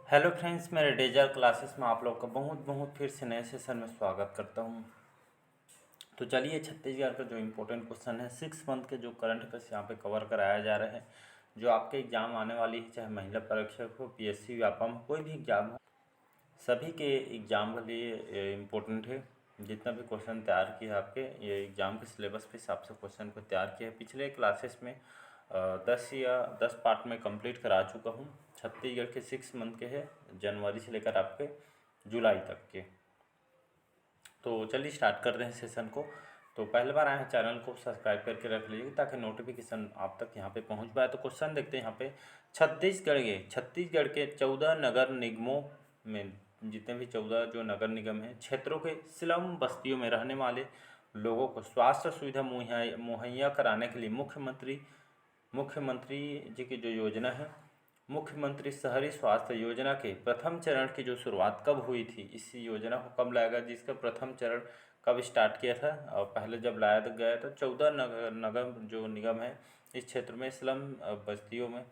Hello friends, मेरे डेजर classes में आप लोग का बहुत बहुत फिर से नए सेशन में स्वागत करता हूं। तो चलिए, छत्तीसगढ़ का जो इम्पोर्टेंट क्वेश्चन है 6 मंथ के जो करंट अफेयर्स यहाँ पे कवर कराया जा रहा है, जो आपके एग्ज़ाम आने वाली है, चाहे महिला परीक्षक हो, पीएससी व्यापम हो, कोई भी एग्ज़ाम हो, सभी के एग्ज़ाम के लिए इम्पोर्टेंट है। जितना भी क्वेश्चन तैयार किया है आपके ये एग्ज़ाम के सिलेबस के हिसाब से क्वेश्चन को तैयार किया है। पिछले क्लासेस में 10 पार्ट में कंप्लीट करा चुका हूँ। छत्तीसगढ़ के 6 मंथ के हैं, जनवरी से लेकर आपके जुलाई तक के। तो चलिए स्टार्ट करते हैं सेशन को। तो पहली बार आए हैं, चैनल को सब्सक्राइब करके रख लीजिए ताकि नोटिफिकेशन आप तक यहाँ पे पहुँच पाए। तो क्वेश्चन देखते हैं यहाँ पे। छत्तीसगढ़ के 14 नगर निगमों में, जितने भी 14 जो नगर निगम हैं, क्षेत्रों के स्लम बस्तियों में रहने वाले लोगों को स्वास्थ्य सुविधा मुहैया कराने के लिए मुख्यमंत्री जी की जो योजना है, मुख्यमंत्री शहरी स्वास्थ्य योजना के प्रथम चरण की जो शुरुआत कब हुई थी, इस योजना को कब लाया गया, जिसका प्रथम चरण कब स्टार्ट किया था और पहले जब लाया गया था 14 नगर जो निगम है इस क्षेत्र में स्लम बस्तियों में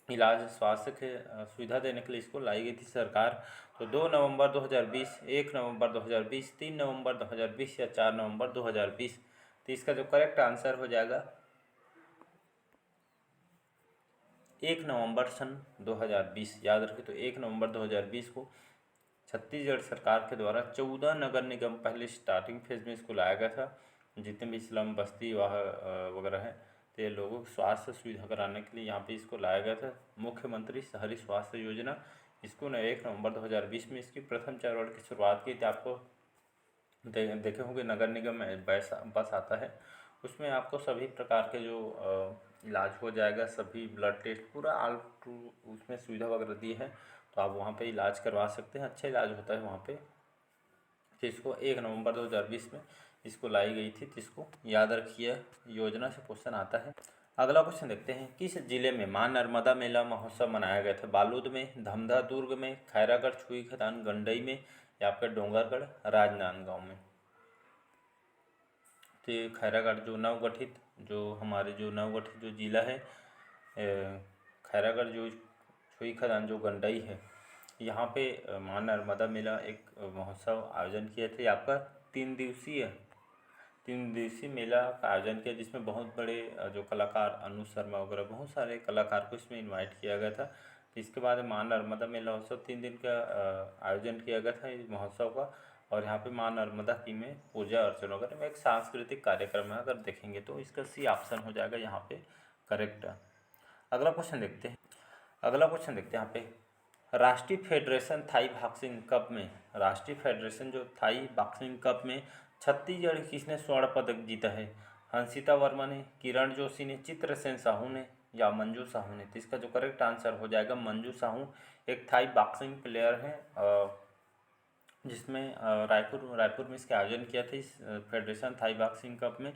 इलाज स्वास्थ्य के सुविधा देने के लिए इसको लाई गई थी सरकार। तो 2 नवंबर 2020, 1 नवंबर 2020, 3 नवंबर 2020 या 4 नवंबर 2020। तो इसका जो करेक्ट आंसर हो जाएगा 1 नवंबर सन 2020। याद रखें, तो 1 नवंबर 2020 को छत्तीसगढ़ सरकार के द्वारा 14 नगर निगम पहले स्टार्टिंग फेज में इसको लाया गया था। जितने भी स्लम बस्ती वगैरह है, तो ये लोगों को स्वास्थ्य सुविधा कराने के लिए यहाँ पे इसको लाया गया था, मुख्यमंत्री शहरी स्वास्थ्य योजना। इसको न 1 नवंबर 2020 में इसकी प्रथम चरण की शुरुआत की थी। आपको देखे होंगे नगर निगम में बस आता है, उसमें आपको सभी प्रकार के जो इलाज हो जाएगा, सभी ब्लड टेस्ट पूरा आल टू उसमें सुविधा वगैरह दी है। तो आप वहाँ पे इलाज करवा सकते हैं, अच्छा इलाज होता है वहाँ पे। तो इसको 1 नवंबर 2020 में इसको लाई गई थी, तो इसको याद रखिए, योजना से क्वेश्चन आता है। अगला क्वेश्चन देखते हैं। किस जिले में माँ नर्मदा मेला महोत्सव मनाया गया था? बालोद में, धमधा दुर्ग में, खैरागढ़ छुई खदान गंडई में या आपका डोंगरगढ़ राजनांदगांव में? तो ये खैरागढ़ जो नवगठित जो जिला है, खैरागढ़ जो छुई खदान जो गंडई है, यहाँ पे माँ नर्मदा मेला एक महोत्सव आयोजन किया था। आपका 3 दिवसीय मेला का आयोजन किया, जिसमें बहुत बड़े जो कलाकार अनु शर्मा वगैरह बहुत सारे कलाकार को इसमें इनवाइट किया गया था। इसके बाद माँ नर्मदा मेला महोत्सव 3 दिन का आयोजन किया गया था इस महोत्सव का। और यहाँ पे माँ नर्मदा की में पूजा अर्चना वगैरह में एक सांस्कृतिक कार्यक्रम है। अगर देखेंगे तो इसका सी ऑप्शन हो जाएगा यहाँ पे करेक्ट। अगला क्वेश्चन देखते हैं यहाँ पे। राष्ट्रीय फेडरेशन जो थाई बॉक्सिंग कप में छत्तीसगढ़ किसने स्वर्ण पदक जीता है? हंसिता वर्मा ने, किरण जोशी ने, चित्रसेन साहू ने या मंजू साहू ने? तो इसका जो करेक्ट आंसर हो जाएगा मंजू साहू। एक थाई बॉक्सिंग प्लेयर है, जिसमें रायपुर में इसका आयोजन किया था, इस फेडरेशन थाई बॉक्सिंग कप में।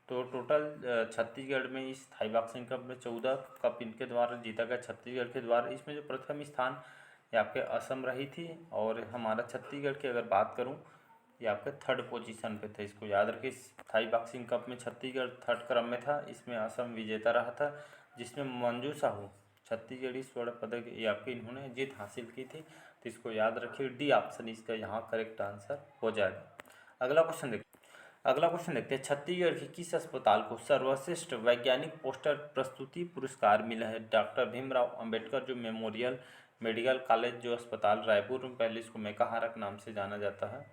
तो टोटल छत्तीसगढ़ में इस थाई बॉक्सिंग कप में 14 कप इनके द्वारा जीता गया, छत्तीसगढ़ के द्वारा। इसमें जो प्रथम स्थान ये आपके असम रही थी, और हमारा छत्तीसगढ़ की अगर बात करूं, ये आपके 3rd पोजीशन पे थे। इसको याद रखिए, थाई बॉक्सिंग कप में छत्तीसगढ़ 3rd क्रम में था, इसमें असम विजेता रहा था, जिसमें मंजू साहू छत्तीसगढ़ी स्वर्ण पदक ये आपके इन्होंने जीत हासिल की थी। तो इसको याद रखिए, डी ऑप्शन इसका यहाँ करेक्ट आंसर हो जाएगा। अगला क्वेश्चन देखते हैं। छत्तीसगढ़ के किस अस्पताल को सर्वश्रेष्ठ वैज्ञानिक पोस्टर प्रस्तुति पुरस्कार मिला है? डॉक्टर भीमराव अंबेडकर जो मेमोरियल मेडिकल कॉलेज जो अस्पताल रायपुर में, पहले इसको मेकाहारक नाम से जाना जाता है,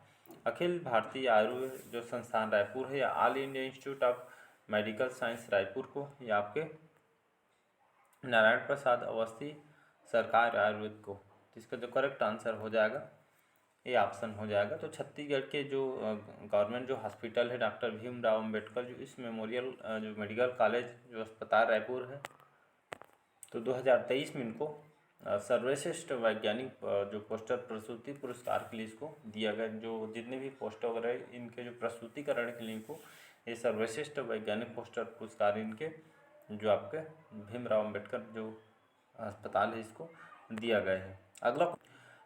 अखिल भारतीय आयुर्वेद जो संस्थान रायपुर है, या all India institute of medical science Raipur को, या आपके नारायण प्रसाद अवस्थी सरकार आयुर्वेद को? तो इसका जो करेक्ट आंसर हो जाएगा ये ऑप्शन हो जाएगा। तो छत्तीसगढ़ के जो गवर्नमेंट जो हॉस्पिटल है डॉक्टर भीमराव अंबेडकर जो इस मेमोरियल जो मेडिकल कॉलेज जो अस्पताल रायपुर है, तो 2023 में इनको सर्वश्रेष्ठ वैज्ञानिक जो पोस्टर प्रस्तुति पुरस्कार के लिए इसको दिया गया। जो जितने भी पोस्टर वगैरह इनके जो प्रस्तुतिकरण के लिए इनको ये सर्वश्रेष्ठ वैज्ञानिक पोस्टर पुरस्कार इनके जो आपके भीमराव अंबेडकर जो अस्पताल है इसको दिया गया है। अगला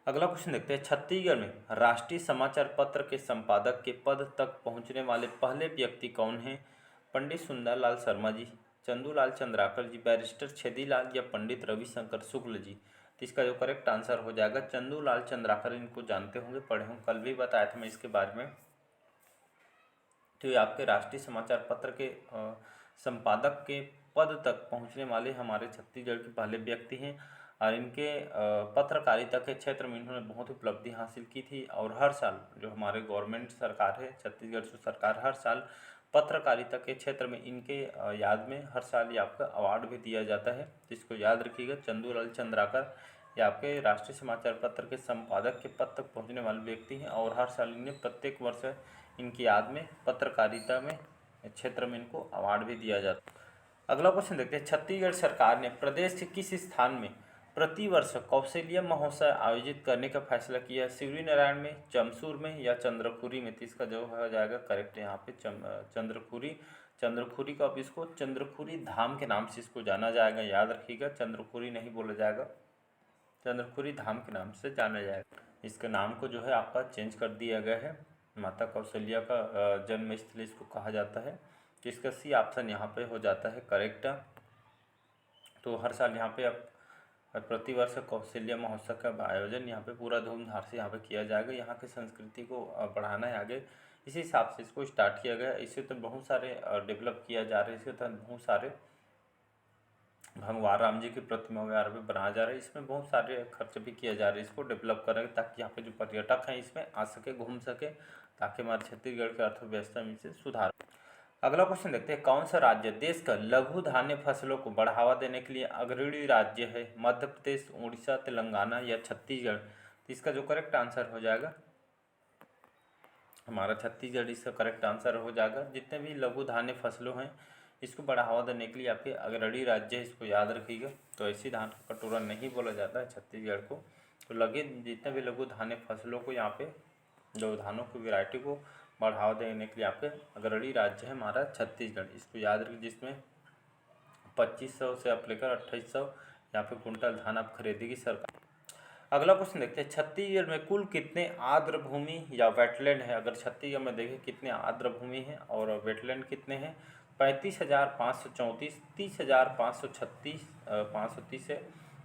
क्वेश्चन देखते हैं। छत्तीसगढ़ में राष्ट्रीय समाचार पत्र के संपादक के पद तक पहुंचने वाले पहले व्यक्ति कौन हैं? पंडित सुंदरलाल शर्मा जी, चंदूलाल चंद्राकर जी, बैरिस्टर छेदीलाल या पंडित रविशंकर शुक्ल जी? तो इसका जो करेक्ट आंसर हो जाएगा चंदूलाल चंद्राकर। इनको जानते होंगे, पढ़े होंगे, कल भी बताया था मैं इसके बारे में। तो ये आपके राष्ट्रीय समाचार पत्र के संपादक के पद तक पहुंचने वाले हमारे छत्तीसगढ़ के पहले व्यक्ति हैं। और इनके पत्रकारिता के क्षेत्र में इन्होंने बहुत उपलब्धि हासिल की थी। और हर साल जो हमारे गवर्नमेंट सरकार है, छत्तीसगढ़ की सरकार, हर साल पत्रकारिता के क्षेत्र में इनके याद में हर साल ये आपका अवार्ड भी दिया जाता है। तो इसको याद रखिएगा, चंदूलाल चंद्राकर ये आपके राष्ट्रीय समाचार पत्र के संपादक के पद तक पहुँचने वाले व्यक्ति हैं। और हर साल इन्हें प्रत्येक वर्ष इनकी याद में पत्रकारिता में क्षेत्र में इनको अवार्ड भी दिया जाता है। अगला क्वेश्चन देखते हैं, छत्तीसगढ़ सरकार ने प्रदेश के किस स्थान में प्रतिवर्ष कौशल्या महोत्सव आयोजित करने का फैसला किया? शिवरी नारायण में, चमसूर में या चंद्रखुरी में? तो इसका जो हो जाएगा करेक्ट यहाँ पे चंद्रखुरी। चंद्रखुरी का, अब इसको चंद्रखुरी धाम के नाम से इसको जाना जाएगा, याद रखिएगा, चंद्रखुरी नहीं बोला जाएगा, चंद्रखुरी धाम के नाम से जाना जाएगा। इसके नाम को जो है आपका चेंज कर दिया गया है, माता कौशल्या का जन्म स्थल इसको कहा जाता है। तो इसका सी ऑप्शन यहाँ पे हो जाता है करेक्ट। तो हर साल यहाँ पे अब प्रतिवर्ष कौशल्या महोत्सव का आयोजन यहाँ पे पूरा धूमधाम से यहाँ पे किया जाएगा। यहाँ की संस्कृति को बढ़ाना है आगे, इसी हिसाब से इसको स्टार्ट किया गया। इससे तो बहुत सारे डेवलप किया जा रहा है, इसके तहत बहुत सारे भगवान राम जी की प्रतिमा वगैरह भी बनाया जा रहा है। इसमें बहुत सारे खर्च भी किया जा रहा है इसको डेवलप करेंगे, ताकि यहाँ पे जो पर्यटक हैं इसमें आ सके, घूम सके, ताकि हमारे छत्तीसगढ़ की अर्थव्यवस्था में से सुधार। अगला क्वेश्चन देखते हैं, कौन सा राज्य देश का लघु धान्य फसलों को बढ़ावा देने के लिए अग्रणी राज्य है? मध्य प्रदेश, उड़ीसा, तेलंगाना या छत्तीसगढ़? तो इसका जो करेक्ट आंसर हो जाएगा हमारा छत्तीसगढ़ इसका करेक्ट आंसर हो जाएगा। जितने भी लघु धान्य फसलों हैं इसको बढ़ावा देने के लिए आपके अग्रणी राज्य है, इसको याद रखिएगा। तो ऐसी धान का कटोरा नहीं बोला जाता है छत्तीसगढ़ को। तो लगे जितने भी लघु धान्य फसलों को यहाँ पे जो धानों की वैरायटी को बढ़ावा देने के लिए आपके अग्रणी राज्य है हमारा छत्तीसगढ़, इसको याद रखिए। जिसमें 2500 से आप लेकर 2800 यहाँ पे कुंटल धान आप खरीदेगी सरकार। अगला क्वेश्चन देखते हैं, छत्तीसगढ़ में कुल कितने आर्द्र भूमि या वेटलैंड है? अगर छत्तीसगढ़ में देखें कितने आर्द्र भूमि है और वेटलैंड कितने हैं? 35,534, 30,536, 530 है,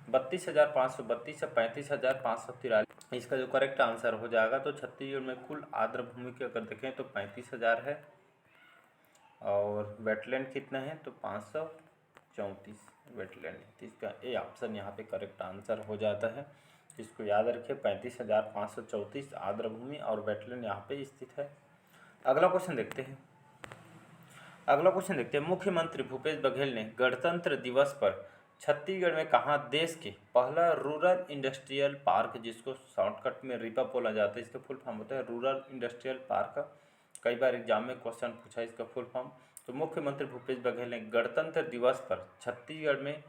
32,532 से 35,543। इसका जो करेक्ट आंसर हो जाएगा, तो छत्तीसगढ़ में कुल आर्द्र भूमि की अगर देखें तो 35,000 है। और वेटलैंड कितना है? तो 534 वेटलैंड है। तो इसका ए ऑप्शन यहाँ पे करेक्ट आंसर हो जाता है। इसको याद रखिए, 35,534 आर्द्र भूमि और वेटलैंड यहाँ पे स्थित है। अगला क्वेश्चन देखते हैं, मुख्यमंत्री भूपेश बघेल ने गणतंत्र दिवस पर छत्तीसगढ़ में कहाँ देश के पहला रूरल इंडस्ट्रियल पार्क, जिसको शॉर्टकट में रिपा बोला जाता है, इसका फुल फॉर्म होता है रूरल इंडस्ट्रियल पार्क। कई बार एग्जाम में क्वेश्चन पूछा इसका फुल फॉर्म। तो मुख्यमंत्री भूपेश बघेल ने गणतंत्र दिवस पर छत्तीसगढ़ में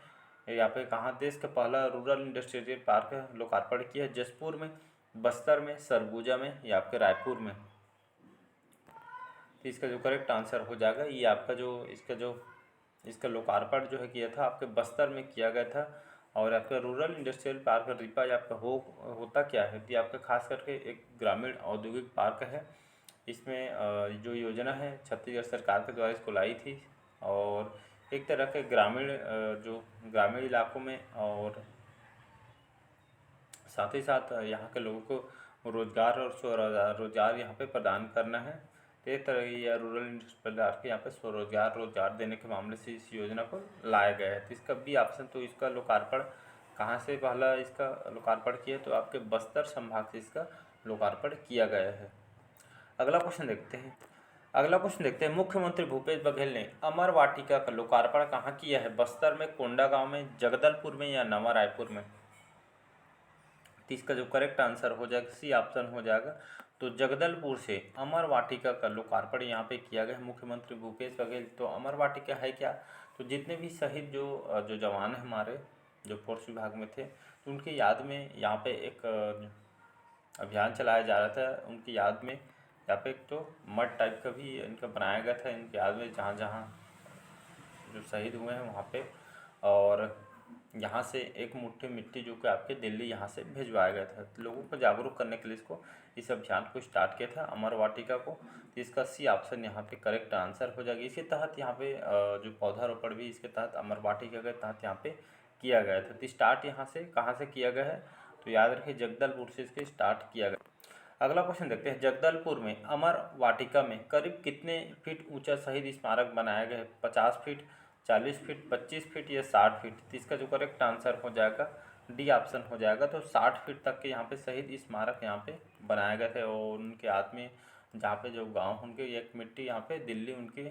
यहाँ पे कहाँ देश का पहला रूरल इंडस्ट्रियल पार्क लोकार्पण किया? जसपुर में, बस्तर में, सरगुजा में या आपके रायपुर में? तो इसका जो करेक्ट आंसर हो जाएगा ये आपका इसका लोकार्पण जो है किया था आपके बस्तर में किया गया था। और आपका रूरल इंडस्ट्रियल पार्क रिपा आपका होता क्या है? तो आपका खास करके एक ग्रामीण औद्योगिक पार्क है। इसमें जो योजना है छत्तीसगढ़ सरकार के द्वारा इसको लाई थी, और एक तरह के ग्रामीण इलाकों में और साथ ही साथ यहाँ के लोगों को रोजगार और स्वरोजगार यहाँ पे प्रदान करना है। तो एक तरह या रूरल इंडस्ट्रियल पार्क यहाँ पे स्वरोजगार रोजगार देने के मामले से इस योजना को लाया गया है। तो इसका बी ऑप्शन, तो इसका लोकार्पण कहाँ से पहला इसका लोकार्पण किया? तो आपके बस्तर संभाग से इसका लोकार्पण किया गया है। अगला क्वेश्चन देखते हैं, मुख्यमंत्री भूपेश बघेल ने अमर वाटिका का लोकार्पण कहाँ किया है? बस्तर में, कोंडागांव में, जगदलपुर में या नवा रायपुर में? तो इसका जो करेक्ट आंसर हो जाएगा सी ऑप्शन हो जाएगा। तो जगदलपुर से अमर वाटिका का लोकार्पण यहाँ पे किया गया है मुख्यमंत्री भूपेश बघेल। तो अमर वाटिका है क्या? तो जितने भी शहीद जो जवान हैं हमारे जो फोर्स विभाग में थे, तो उनकी याद में यहाँ पे एक अभियान चलाया जा रहा था। उनकी याद में यहाँ पे एक तो मठ टाइप का भी इनका बनाया गया था, इनकी याद में जहाँ जहाँ जो शहीद हुए हैं वहाँ पे। और यहाँ से एक मुट्ठी मिट्टी जो कि आपके दिल्ली यहाँ से भिजवाया गया था। तो लोगों को जागरूक करने के लिए इस अभियान को स्टार्ट किया था अमर वाटिका को। तो इसका सी ऑप्शन यहाँ पे करेक्ट आंसर हो जाएगा। इसके तहत यहाँ पे जो पौधारोपण भी इसके तहत अमर वाटिका के तहत यहाँ पे किया गया था। तो स्टार्ट यहाँ से कहाँ से किया गया है, तो याद रखिए जगदलपुर से इसके स्टार्ट किया गया। अगला क्वेश्चन देखते हैं, जगदलपुर में अमर वाटिका में करीब कितने फीट ऊंचा शहीद स्मारक बनाया गया है? 50 फीट, 40 फीट, 25 फीट या 60 फीट? तो इसका जो करेक्ट आंसर हो जाएगा डी ऑप्शन हो जाएगा। तो 60 फीट तक के यहाँ पे शहीद स्मारक यहाँ पे बनाया गया था, और उनके याद में जहाँ पे जो गांव उनके एक मिट्टी यहाँ पे दिल्ली उनके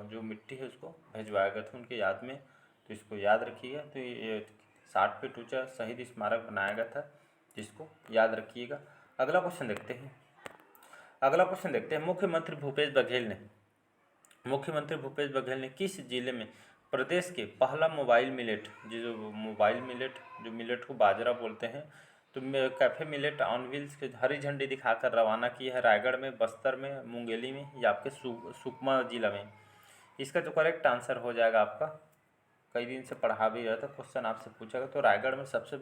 जो मिट्टी है उसको भिजवाया गया था उनके याद में। तो इसको याद रखिएगा। तो ये 60 फीट ऊंचा शहीद स्मारक बनाया गया था, जिसको याद रखिएगा। अगला क्वेश्चन देखते हैं, मुख्यमंत्री भूपेश बघेल ने किस जिले में प्रदेश के पहला मोबाइल मिलेट, जो मोबाइल मिलेट जो मिलेट को बाजरा बोलते हैं, तो कैफे मिलेट ऑन व्हील्स के हरी झंडी दिखाकर रवाना की है? रायगढ़ में, बस्तर में, मुंगेली में या आपके सुकमा जिला में? इसका जो करेक्ट आंसर हो जाएगा आपका, कई दिन से पढ़ा भी रहा था, क्वेश्चन आपसे पूछा गया, तो रायगढ़ में सबसे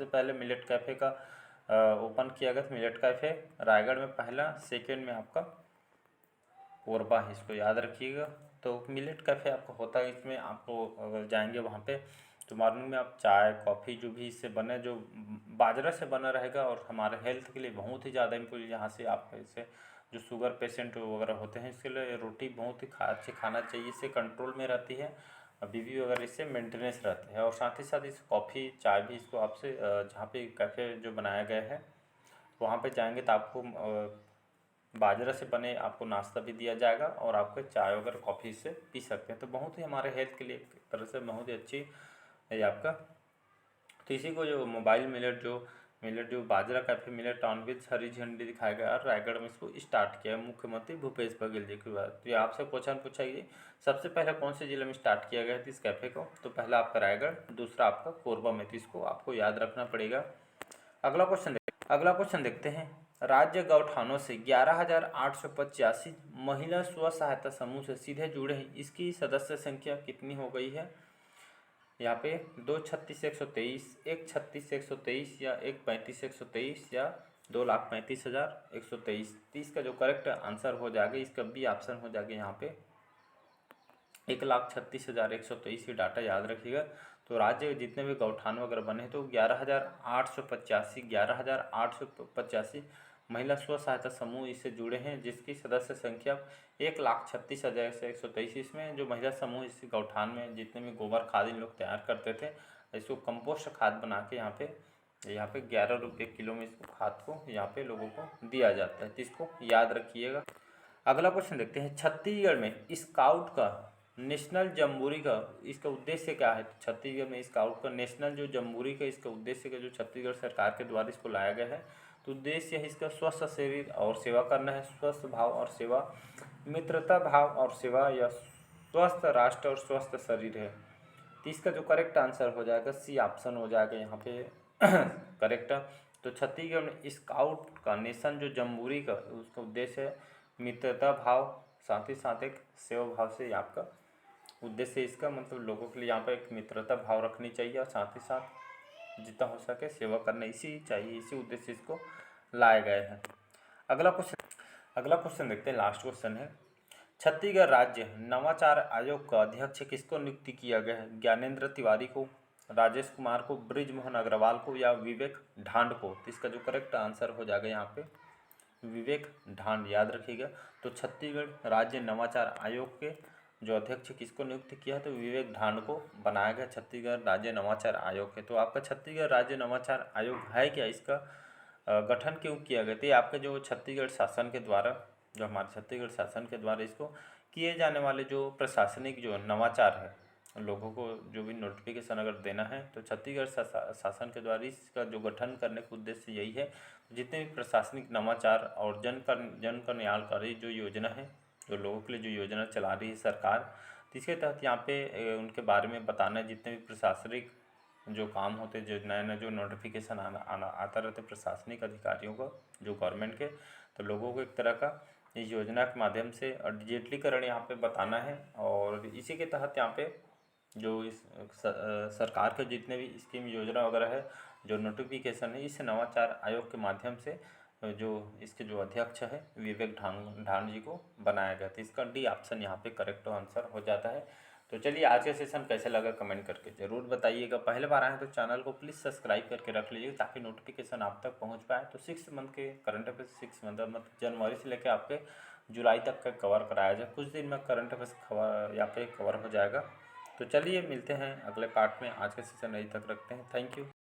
पहले मिलेट कैफ़े का ओपन किया गया था। मिलेट कैफ़े रायगढ़ में पहला, सेकेंड में आपका कोरबा है, इसको याद रखिएगा। तो मिलेट कैफ़े आपका होता है, इसमें आपको अगर जाएंगे वहाँ पे तो मॉर्निंग में आप चाय कॉफ़ी जो भी इससे बने, जो बाजरा से बना रहेगा, और हमारे हेल्थ के लिए बहुत ही ज़्यादा इम्पोर्टेंट, यहाँ से आप इसे जो शुगर पेशेंट वगैरह होते हैं इसके लिए रोटी बहुत ही अच्छे खाना चाहिए, इससे कंट्रोल में रहती है, बीपी वगैरह इससे मेंटेनेंस रहते हैं। और साथ ही साथ इस कॉफ़ी चाय भी इसको आपसे जहाँ पे कैफ़े जो बनाया गया है वहाँ पे जाएंगे तो आपको बाजरा से बने आपको नाश्ता भी दिया जाएगा, और आपको चाय वगैरह कॉफ़ी से पी सकते हैं। तो बहुत ही हमारे हेल्थ के लिए एक तरह से बहुत ही अच्छी है आपका। तो इसी को जो मोबाइल मिलेट जो बाजरा कैफे मिलेट ऑन व्हील्स हरी झंडी दिखाया गया और रायगढ़ में इसको स्टार्ट किया मुख्यमंत्री भूपेश बघेल जी की बात। तो ये आपसे क्वेश्चन पूछा गया सबसे पहले कौन से जिले में स्टार्ट किया गया था इस कैफ़े को, तो पहला आपका रायगढ़, दूसरा आपका कोरबा में। तो इसको आपको याद रखना पड़ेगा। अगला क्वेश्चन देखते हैं, राज्य गौठानों से 11,885 महिला स्व सहायता समूह से सीधे जुड़े हैं, इसकी सदस्य संख्या कितनी हो गई है? यहाँ पे 236,123, 136,123 या 135,123 या 2,35,123। 30 का जो करेक्ट आंसर हो जाएगा, इसका बी ऑप्शन हो जाएगा यहाँ पे 1,36,123 की डाटा याद रखिएगा। तो राज्य जितने भी गौठान वगैरह बने तो 11,885 महिला स्व सहायता समूह इससे जुड़े हैं, जिसकी सदस्य संख्या 1,36,123। इसमें जो महिला समूह इस गौठान में जितने भी गोबर खाद इन लोग तैयार करते थे, इसको कंपोस्ट खाद बना के यहाँ पे 11 रुपये किलो में इसको खाद को यहाँ पे लोगों को दिया जाता है, जिसको याद रखिएगा। अगला क्वेश्चन देखते हैं, छत्तीसगढ़ में स्काउट का नेशनल जम्बूरी का इसका उद्देश्य क्या है? तो छत्तीसगढ़ में स्काउट का नेशनल जो जम्बूरी का इसका उद्देश्य का जो छत्तीसगढ़ सरकार के द्वारा इसको लाया गया है, तो उद्देश्य है इसका स्वस्थ शरीर और सेवा करना है, स्वस्थ भाव और सेवा, मित्रता भाव और सेवा, या स्वस्थ राष्ट्र और स्वस्थ शरीर है। तो इसका जो करेक्ट आंसर हो जाएगा सी ऑप्शन हो जाएगा यहाँ पे करेक्ट। तो छत्तीसगढ़ में स्काउट का नेशन जो जम्बूरी का उसका उद्देश्य है मित्रता भाव, साथ ही साथ एक सेवा भाव से आपका उद्देश्य इसका मतलब लोगों के लिए यहाँ पर एक मित्रता भाव रखनी चाहिए, और साथ ही साथ जितना हो सके सेवा करना इसी चाहिए, इसी उद्देश्य इसको लाए गए हैं। अगला क्वेश्चन देखते हैं, लास्ट क्वेश्चन है, छत्तीसगढ़ राज्य नवाचार आयोग का अध्यक्ष किसको नियुक्ति किया गया है? ज्ञानेंद्र तिवारी को, राजेश कुमार को, बृजमोहन अग्रवाल को या विवेक ढांड को? तो इसका जो करेक्ट आंसर हो जाएगा यहाँ पे विवेक ढांड, याद रखिएगा। तो छत्तीसगढ़ राज्य नवाचार आयोग के जो अध्यक्ष किसको नियुक्त किया है, तो विवेक ढांड को बनाया गया छत्तीसगढ़ राज्य नवाचार आयोग है। तो आपका छत्तीसगढ़ राज्य नवाचार आयोग है क्या, इसका गठन क्यों किया गया? तो ये आपके जो छत्तीसगढ़ शासन के द्वारा, जो हमारे छत्तीसगढ़ शासन के द्वारा इसको किए जाने वाले जो प्रशासनिक जो नवाचार है, लोगों को जो भी नोटिफिकेशन अगर देना है तो छत्तीसगढ़ शासन के द्वारा इसका जो गठन करने का उद्देश्य यही है, जितने भी प्रशासनिक नवाचार और जन कल्याणकारी जो योजना है, जो लोगों के लिए जो योजना चला रही है सरकार, तो इसके तहत यहाँ पे उनके बारे में बताना है। जितने भी प्रशासनिक जो काम होते, जो नए जो नोटिफिकेशन आता रहते प्रशासनिक अधिकारियों को जो गवर्नमेंट के, तो लोगों को एक तरह का इस योजना के माध्यम से डिजिटलीकरण यहाँ पे बताना है। और इसी के तहत यहाँ पे जो इस सरकार के जितने भी स्कीम योजना वगैरह है, जो नोटिफिकेशन है, इस नवाचार आयोग के माध्यम से जो इसके जो अध्यक्ष है विवेक ढांड जी को बनाया गया था। इसका डी ऑप्शन यहाँ पे करेक्ट आंसर हो जाता है। तो चलिए आज का सेशन कैसे लगा कमेंट करके ज़रूर बताइएगा। पहले बार आए हैं तो चैनल को प्लीज़ सब्सक्राइब करके रख लीजिए ताकि नोटिफिकेशन आप तक पहुंच पाए। तो 6 मंथ के करंट अफेयर्स 6 मंथ मतलब जनवरी से लेकर आपके जुलाई तक का कवर कराया जाए। कुछ दिन में करंट अफेयर्स खबर यहाँ पे कवर हो जाएगा। तो चलिए मिलते हैं अगले पार्ट में। आज का सेशन यहीं तक रखते हैं। Thank you.